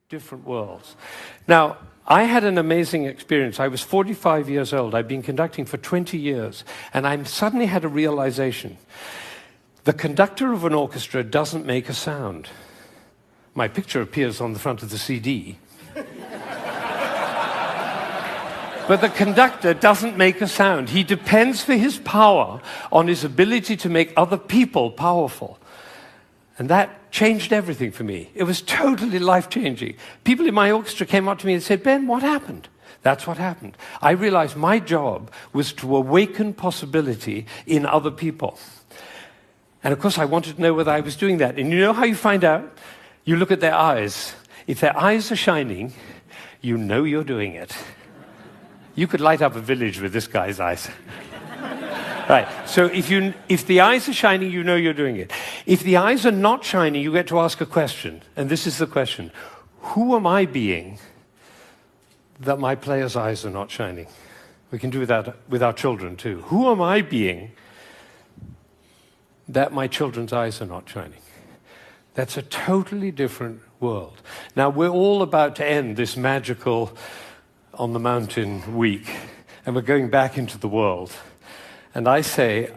different worlds. Now, I had an amazing experience. I was 45 years old. I'd been conducting for 20 years, and I suddenly had a realization. The conductor of an orchestra doesn't make a sound. My picture appears on the front of the CD. But the conductor doesn't make a sound. He depends for his power on his ability to make other people powerful. And that changed everything for me. It was totally life-changing. People in my orchestra came up to me and said, "Ben, what happened?" That's what happened. I realized my job was to awaken possibility in other people. And of course, I wanted to know whether I was doing that. And you know how you find out? You look at their eyes. If their eyes are shining, you know you're doing it. You could light up a village with this guy's eyes. Right, so if the eyes are shining, you know you're doing it. If the eyes are not shining, you get to ask a question. And this is the question. Who am I being that my player's eyes are not shining? We can do that with our children too. Who am I being that my children's eyes are not shining? That's a totally different world. Now, we're all about to end this magical on the mountain week, and we're going back into the world. And I say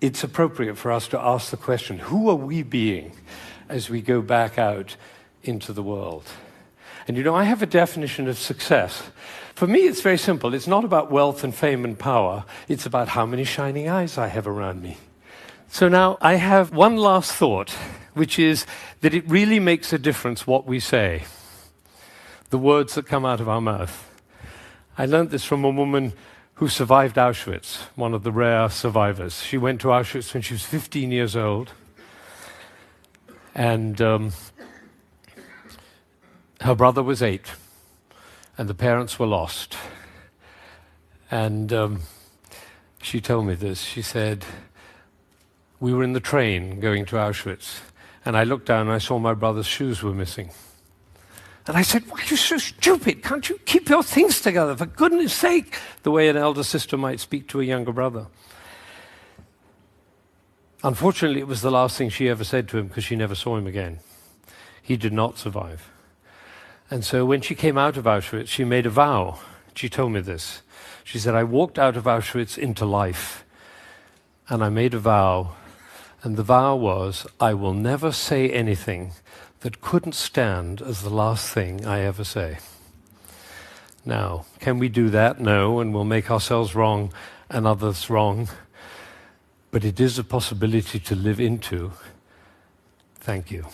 it's appropriate for us to ask the question, who are we being as we go back out into the world? And you know, I have a definition of success. For me, it's very simple. It's not about wealth and fame and power. It's about how many shining eyes I have around me. So now I have one last thought, which is that it really makes a difference what we say, the words that come out of our mouth. I learned this from a woman who survived Auschwitz, one of the rare survivors. She went to Auschwitz when she was 15 years old, and her brother was 8, and the parents were lost. And she told me this. She said, "We were in the train going to Auschwitz, and I looked down and I saw my brother's shoes were missing. And I said, why are you so stupid? Can't you keep your things together, for goodness sake?" The way an elder sister might speak to a younger brother. Unfortunately, it was the last thing she ever said to him, because she never saw him again. He did not survive. And so when she came out of Auschwitz, she made a vow. She told me this. She said, "I walked out of Auschwitz into life, and I made a vow, and the vow was, I will never say anything that couldn't stand as the last thing I ever say." Now, can we do that? No, and we'll make ourselves wrong and others wrong. But it is a possibility to live into. Thank you.